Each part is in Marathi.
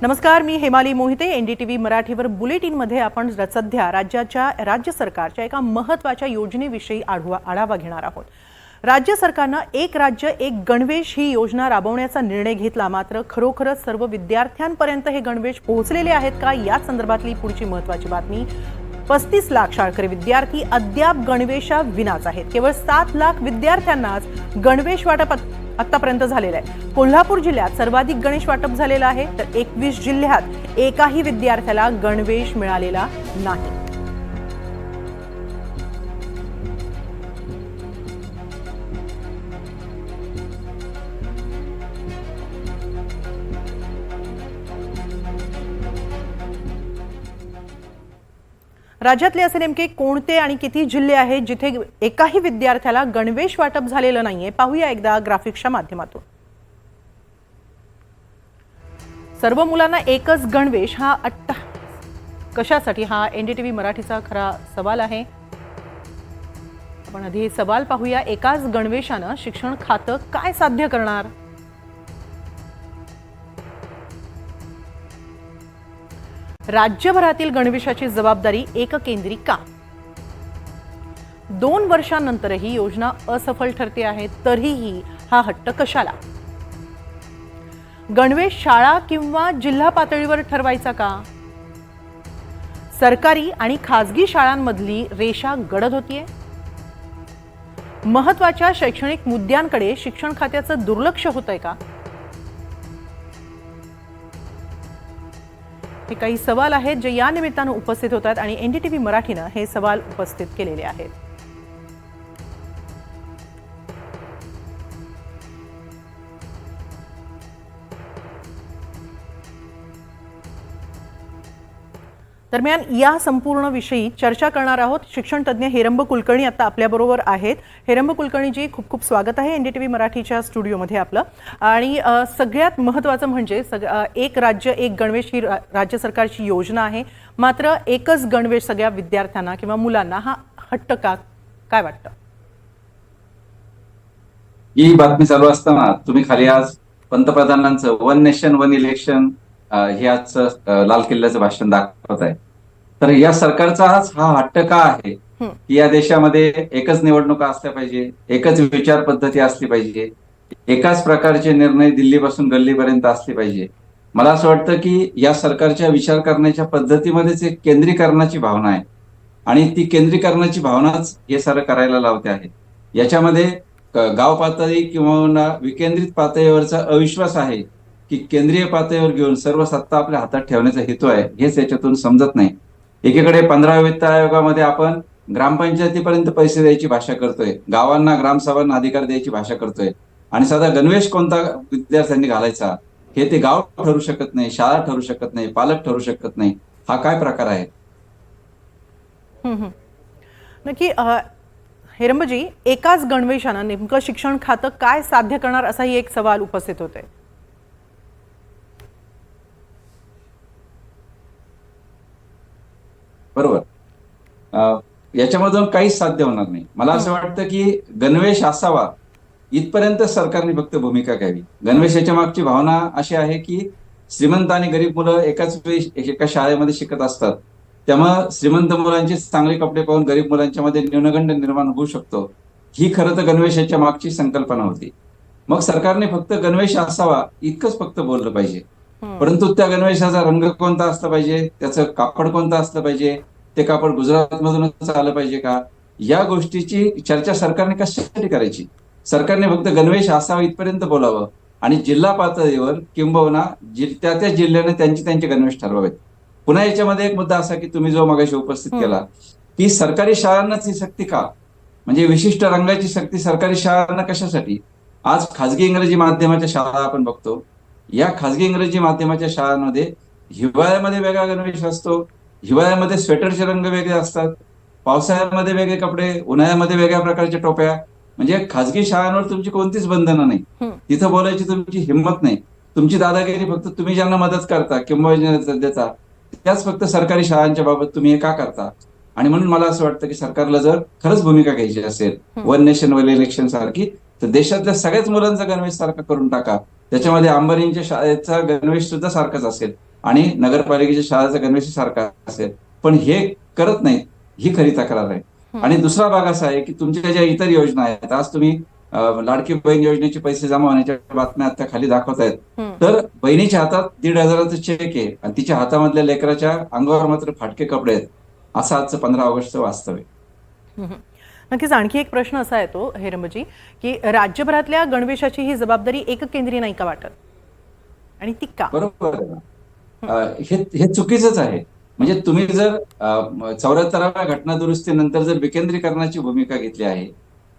नमस्कार, मी हेमाली मोहिते. एनडीटीव्ही मराठीवर बुलेटिनमध्ये आपण सध्या राज्य सरकारच्या एका महत्त्वाच्या योजनेविषयी आढावा घेणार आहोत. राज्य सरकारनं एक राज्य एक गणवेश ही योजना राबवण्याचा निर्णय घेतला, मात्र खरोखरच सर्व विद्यार्थ्यांपर्यंत हे गणवेश पोहोचलेले आहेत का, या संदर्भातली पुढची महत्त्वाची बातमी. 35 लाख शाळकरी विद्यार्थी अद्याप गणवेशा विनाच आहेत. केवळ 7 लाख विद्यार्थ्यांनाच गणवेश वाटप आतापर्यंत झालेलं आहे. कोल्हापूर जिल्ह्यात सर्वाधिक गणेश वाटप झालेलं आहे, तर 21 जिल्ह्यात एकाही विद्यार्थ्याला गणवेश मिळालेला नाही. राज्यातले असे नेमके कोणते आणि किती जिल्हे आहेत जिथे एकाही विद्यार्थ्याला गणवेश वाटप झालेलं नाहीये, पाहूया एकदा ग्राफिक्सच्या माध्यमातून. सर्व मुलांना एकच गणवेश हा कशासाठी, हा एनडीटीव्ही मराठीचा खरा सवाल आहे. आपण आधी हे सवाल पाहूया. एकाच गणवेशानं शिक्षण खातं काय साध्य करणार? राज्यभरातील गणवेशाची जबाबदारी एककेंद्री का? 2 वर्षांनंतरही योजना असफल ठरते आहे, तरीही हा हट्ट कशाला? गणवेश शाळा किंवा जिल्हा पातळीवर ठरवायचा का? सरकारी आणि खासगी शाळांमधली रेषा गडद होतीये. महत्त्वाच्या शैक्षणिक मुद्द्यांकडे शिक्षण खात्याचं दुर्लक्ष होतंय का? हे काही सवाल आहेत जे या निमित्तानं उपस्थित होतात आणि एनडीटीव्ही मराठीनं हे सवाल उपस्थित केलेले आहेत. दरम्यान या संपूर्ण विषयी चर्चा करणार आहोत. शिक्षण तज्ञ हेरंब कुलकर्णी आता आपल्याबरोबर आहेत. हेरंब कुलकर्णीजी, खूप खूप स्वागत आहे एनडीटीव्ही मराठीच्या स्टुडिओमध्ये आपलं. आणि सगळ्यात महत्त्वाचं म्हणजे एक राज्य एक गणवेश ही राज्य सरकारची योजना आहे, मात्र एकच गणवेश सगळ्या विद्यार्थ्यांना किंवा मुलांना, हा हट्ट का? काय वाटतं? ही बातमी चालू असताना तुम्ही खाली आज पंतप्रधानांचं 1 नेशन 1 इलेक्शन हे आजचं लाल किल्ल्याचं भाषण दाखवत आहे. तर या सरकारचा हा हट्ट का आहे की या देशामध्ये एकच निवडणुका असल्या पाहिजे, एकच विचार पद्धती असली पाहिजे, एकाच प्रकारचे निर्णय दिल्लीपासून गल्लीपर्यंत असले पाहिजे. मला असं वाटतं की या सरकारच्या विचार करण्याच्या पद्धतीमध्येच एक केंद्रीकरणाची भावना आहे आणि ती केंद्रीकरणाची भावनाच हे सारं करायला लावते आहे. याच्यामध्ये गाव पातळी किंवा विकेंद्रित पातळीवरचा अविश्वास आहे की केंद्रीय पातळीवर घेऊन सर्व सत्ता आपल्या हातात ठेवण्याचा हेतू आहे, हेच याच्यातून समजत नाही. एकीकडे 15व्या वित्त आयोगामध्ये आपण ग्रामपंचायतीपर्यंत पैसे द्यायची भाषा करतोय, गावांना ग्रामसभांना अधिकार द्यायची भाषा करतोय, आणि साधा गणवेश कोणता विद्यार्थ्यांनी घालायचा हे ते गाव ठरू शकत नाही, शाळा ठरू शकत नाही, पालक ठरू शकत नाही. हा काय प्रकार आहे? नक्की हेरंबजी, एकाच गणवेशानं नेमकं शिक्षण खातं काय साध्य करणार, असाही एक सवाल उपस्थित होते. बरोबर, याच्यामधून काहीच साध्य होणार नाही. मला असं वाटतं की गणवेश असावा इथपर्यंत सरकारने फक्त भूमिका घ्यावी. गणवेशाच्या मागची भावना अशी आहे की श्रीमंत आणि गरीब मुलं एकाच वेळी एका शाळेमध्ये शिकत असतात, त्यामुळे श्रीमंत मुलांचे चांगले कपडे पाहून गरीब मुलांच्या मध्ये न्यूनगंड निर्माण होऊ शकतो. ही खरं तर गणवेशाच्या मागची संकल्पना होती. मग सरकारने फक्त गणवेश असावा इतकंच फक्त बोललं पाहिजे, परंतु त्या गणवेशाचा रंग कोणता असला पाहिजे, त्याचं कापड कोणतं असलं पाहिजे, ते कापड गुजरात मधूनच आलं पाहिजे का, या गोष्टीची चर्चा सरकारने कशासाठी करायची? सरकारने फक्त गणवेश असावा इथपर्यंत बोलावं आणि जिल्हा पातळीवर किंबहुना त्या जिल्ह्याने त्यांचे गणवेश ठरवावेत. पुन्हा याच्यामध्ये एक मुद्दा असा की तुम्ही जो मगाशी उपस्थित केला की सरकारी शाळांनाच ही सक्ती का, म्हणजे विशिष्ट रंगाची सक्ती सरकारी शाळांना कशासाठी? आज खाजगी इंग्रजी माध्यमाच्या शाळा आपण बघतो, या खाजगी इंग्रजी माध्यमाच्या शाळांमध्ये हिवाळ्यामध्ये वेगळा गणवेश असतो, हिवाळ्यामध्ये स्वेटरचे रंग वेगळे असतात, पावसाळ्यामध्ये वेगळे कपडे, उन्हाळ्यामध्ये वेगळ्या प्रकारच्या टोप्या. म्हणजे खाजगी शाळांवर तुमची कोणतीच बंधनं नाही, तिथं बोलायची तुमची हिंमत नाही. तुमची दादागिरी फक्त तुम्ही ज्यांना मदत करता किंवा देता त्याच फक्त सरकारी शाळांच्या बाबत तुम्ही हे का करता? आणि म्हणून मला असं वाटतं की सरकारला जर खरंच भूमिका घ्यायची असेल 1 नेशन 1 इलेक्शन सारखी, तर देशातल्या सगळ्याच मुलांचा गणवेश सारखा करून टाका. त्याच्यामध्ये अंबानींच्या शाळेचा गणवेश सुद्धा सारखाच असेल, आणि नगरपालिकेच्या शाळेचा गणवेश सारखा असेल, पण हे करत नाहीत, ही खरी तक्रार आहे. आणि दुसरा भाग असा आहे की तुमच्या ज्या इतर योजना आहेत, आज तुम्ही लाडकी बहीण योजनेचे पैसे जमा होण्याच्या बातम्या आता खाली दाखवतायत, तर बहिणीच्या हातात 1,500चा चेक आहे आणि तिच्या हातामधल्या लेकराच्या अंगावर मात्र फाटके कपडे आहेत. असं आजचं 15 ऑगस्टचं वास्तव आहे. नक्कीच आणखी एक प्रश्न असा येतो हेरंबजी, की राज्यभरातल्या गणवेशाची ही जबाबदारी एककेंद्री नाही का वाटत, आणि ती का? बरोबर आहे ना. हे चुकीचंच आहे. म्हणजे तुम्ही जर 74व्या घटना दुरुस्तीनंतर जर विकेंद्रीकरणाची भूमिका घेतली आहे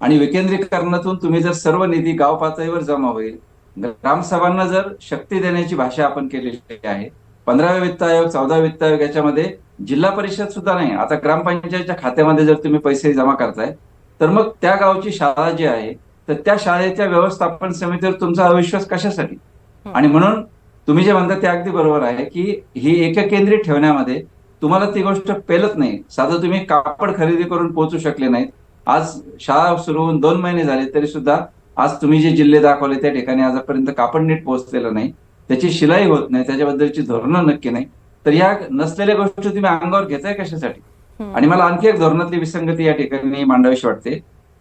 आणि विकेंद्रीकरणातून तुम्ही जर सर्व निधी गाव पातळीवर जमा होईल, ग्रामसभांना जर शक्ती देण्याची भाषा आपण केलेली आहे. 15व्या वित्त आयोग, 14व्या वित्त आयोग याच्यामध्ये जिल्हा परिषद सुद्धा नाही, आता ग्रामपंचायतच्या खात्यामध्ये जर तुम्ही पैसे जमा करताय, तर मग त्या गावची शाळा जी आहे, तर त्या शाळेच्या व्यवस्थापन समितीवर तुमचा अविश्वास कशासाठी? आणि म्हणून तुम्ही जे म्हणता ते अगदी बरोबर आहे की ही एककेंद्रित ठेवण्यामध्ये तुम्हाला ती गोष्ट पेलत नाही. साधं तुम्ही कापड खरेदी करून पोहोचू शकले नाहीत. आज शाळा सुरू होऊन 2 महिने झाले तरी सुद्धा आज तुम्ही जे जिल्हे दाखवले त्या ठिकाणी आजपर्यंत कापड नीट पोहोचलेलं नाही, त्याची शिलाई होत नाही, त्याच्याबद्दलची धोरणं नक्की नाही. तर या नसलेल्या गोष्टी तुम्ही अंगावर घेताय कशासाठी? आणि मला आणखी एक धोरणातली विसंगती या ठिकाणी मांडावीशी वाटते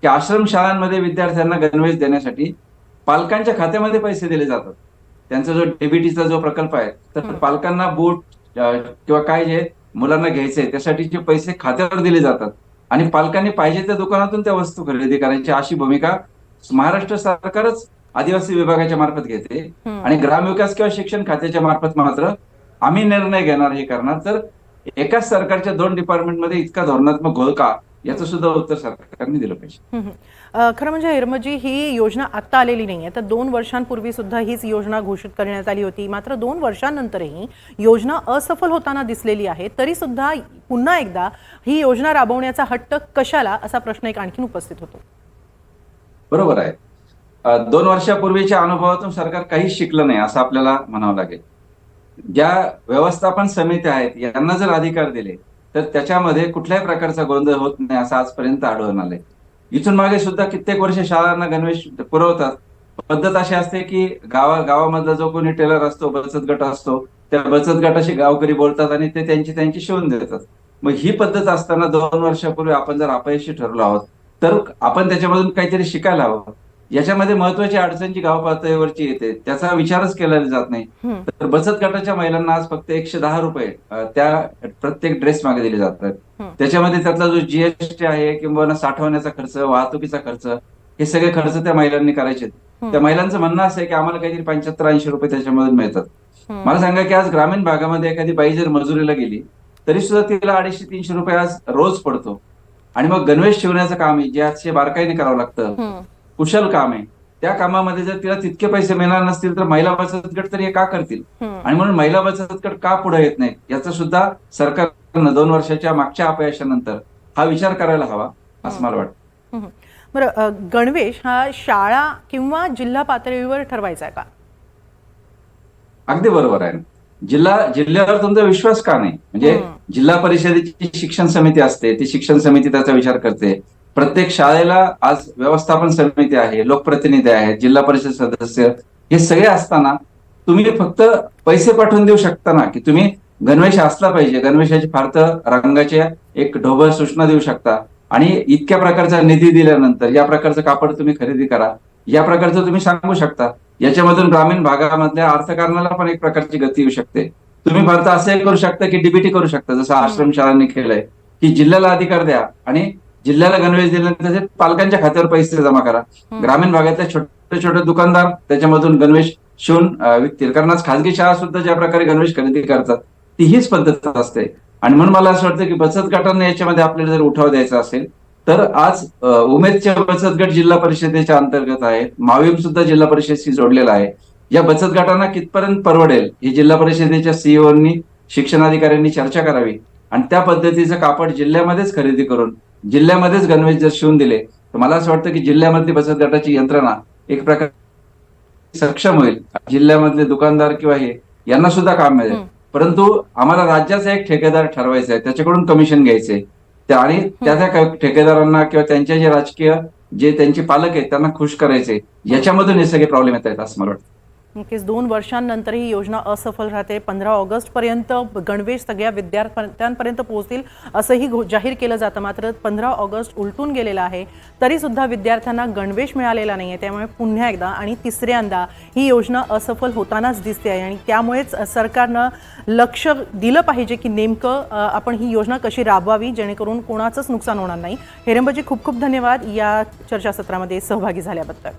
की आश्रमशाळांमध्ये विद्यार्थ्यांना गणवेश देण्यासाठी पालकांच्या खात्यामध्ये पैसे दिले जातात. त्यांचा जो डीबीटीचा जो प्रकल्प आहे, तर पालकांना बूट किंवा काय जे मुलांना घ्यायचंय त्यासाठीचे पैसे खात्यावर दिले जातात आणि पालकांनी पाहिजे त्या दुकानातून त्या वस्तू खरेदी करायची, अशी भूमिका महाराष्ट्र सरकारच आदिवासी विभागाच्या मार्फत घेते. आणि ग्रामविकास किंवा शिक्षण खात्याच्या मार्फत मात्र आम्ही निर्णय घेणार, हे करणार. तर एकाच सरकारच्या 2 डिपार्टमेंटमध्ये इतका धोरणात्मक घोळ का, याचं सुद्धा उत्तर सरकारने दिलं पाहिजे. खरं म्हणजे हेरमजी, ही योजना आता आलेली नाहीये, तर 2 वर्षांपूर्वी सुद्धा हीच योजना घोषित करण्यात आली होती. मात्र 2 वर्षांनंतरही योजना असफल होताना दिसलेली आहे. तरी सुद्धा पुन्हा एकदा ही योजना राबवण्याचा हट्ट कशाला, असा प्रश्न एक आणखीन उपस्थित होतो. बरोबर आहे. 2 वर्षापूर्वीच्या अनुभवातून सरकार काहीच शिकलं नाही असं आपल्याला म्हणावं लागेल. ज्या व्यवस्थापन समित्या आहेत यांना जर अधिकार दिले तर त्याच्यामध्ये कुठल्याही प्रकारचा गोंधळ होत नाही असं आजपर्यंत आढळून आलंय. इथून मागे सुद्धा कित्येक वर्ष शाळांना गणवेश पुरवतात. पद्धत अशी असते की गावामधला जो कोणी टेलर असतो, बचत गट असतो, त्या बचत गटाशी गावकरी बोलतात आणि ते त्यांची शिवून देतात. मग ही पद्धत असताना 2 वर्षापूर्वी आपण जर अपयशी ठरलो आहोत, तर आपण त्याच्यामधून काहीतरी शिकायला हवं. याच्यामध्ये महत्वाची अडचण जी गाव पातळीवरची येते त्याचा विचारच केला जात नाही. तर बचत गटाच्या महिलांना आज फक्त 110 रुपये त्या प्रत्येक ड्रेस मागे दिले जातात. त्याच्यामध्ये त्यातला जो जीएसटी आहे किंवा साठवण्याचा खर्च, वाहतुकीचा खर्च, हे सगळे खर्च त्या महिलांनी करायचे. त्या महिलांचं म्हणणं असं आहे की आम्हाला काहीतरी 75-80 रुपये त्याच्यामधून मिळतात. मला सांगा की आज ग्रामीण भागामध्ये एखादी बाई जर मजुरीला गेली तरी सुद्धा तिला 250-300 रुपये आज रोज पडतो. आणि मग गणवेश शिवण्याचं काम आहे जे अतिशय बारकाईने करावं लागतं, कुशल काम आहे, त्या कामामध्ये जर तिला तितके पैसे मिळणार नसतील तर महिला बचत गट तर हे का करतील? आणि म्हणून महिला बचत गट का पुढे येत नाहीत, याचा सुद्धा सरकारनं 2 वर्षाच्या मागच्या अपयशानंतर हा विचार करायला हवा असं मला वाटतं. बरं, गणवेश हा शाळा किंवा जिल्हा पातळीवर ठरवायचा आहे का? अगदी बरोबर आहे. जिल्ह्यावर तुमचा विश्वास का नाही? म्हणजे जिल्हा परिषदेची शिक्षण समिती असते, ती शिक्षण समिती त्याचा विचार करते. प्रत्येक शाळेला आज व्यवस्थापन समिती आहे, लोकप्रतिनिधी आहेत, जिल्हा परिषद सदस्य, हे सगळे असताना तुम्ही फक्त पैसे पाठवून देऊ शकता ना, की तुम्ही गणवेश असला पाहिजे, गणवेशाची फार तर रंगाच्या एक ढोबळ सूचना देऊ शकता आणि इतक्या प्रकारचा निधी दिल्यानंतर या प्रकारचं कापड तुम्ही खरेदी करा, या प्रकारचं तुम्ही सांगू शकता. याच्यामधून ग्रामीण भागामधल्या अर्थकारणाला पण एक प्रकारची गती येऊ शकते. तुम्ही फक्त असंही करू शकता की डीबीटी करू शकता, जसं आश्रमशाळांनी केलंय, की जिल्ह्याला अधिकार द्या आणि जिल्ह्याला गणवेश दिल्यानंतर पालकांच्या खात्यावर पैसे जमा करा. ग्रामीण भागातले छोटे छोटे दुकानदार त्याच्यामधून गणवेश शिवून विकतील. कारण आज खासगी शाळा सुद्धा ज्या प्रकारे गणवेश खरेदी करतात ती हीच पद्धत असते. आणि म्हणून मला असं वाटतं की बचत गटांना याच्यामध्ये आपल्याला जर उठाव द्यायचा असेल तर आज उमेदचे बचत गट जिल्हा परिषदेच्या अंतर्गत आहेत, माविम सुद्धा जिल्हा परिषदेशी जोडलेला आहे. या बचत गटांना कितपर्यंत परवडेल ही जिल्हा परिषदेच्या सीईओनी, शिक्षणाधिकाऱ्यांनी चर्चा करावी आणि त्या पद्धतीचं कापड जिल्ह्यामध्येच खरेदी करून जिल्ह्यामध्येच गणवेश जर शिवून दिले तर मला असं वाटतं की जिल्ह्यामधली बचत गटाची यंत्रणा एक प्रकारे सक्षम होईल. जिल्ह्यामधले दुकानदार किंवा हे यांना सुद्धा काम मिळेल. परंतु आम्हाला राज्याचा एक ठेकेदार ठरवायचा आहे, त्याच्याकडून कमिशन घ्यायचंय आणि त्या ठेकेदारांना किंवा त्यांचे जे राजकीय जे त्यांचे पालक आहेत त्यांना खुश करायचे, याच्यामधून हे सगळे प्रॉब्लेम येत आहेत असं मला वाटतं. नक्कीच 2 वर्षांनंतर ही योजना असफल राहते. 15 ऑगस्टपर्यंत गणवेश सगळ्या विद्यार्थ्यांपर्यंत पोहोचतील असंही जाहीर केलं जातं. मात्र 15 ऑगस्ट उलटून गेलेला आहे, तरीसुद्धा विद्यार्थ्यांना गणवेश मिळालेला नाही आहे. त्यामुळे पुन्हा एकदा आणि तिसऱ्यांदा ही योजना असफल होतानाच दिसते आहे आणि त्यामुळेच सरकारनं लक्ष दिलं पाहिजे की नेमकं आपण ही योजना कशी राबवावी जेणेकरून कोणाचंच नुकसान होणार नाही. हेरंबजी, खूप खूप धन्यवाद या चर्चासत्रामध्ये सहभागी झाल्याबद्दल.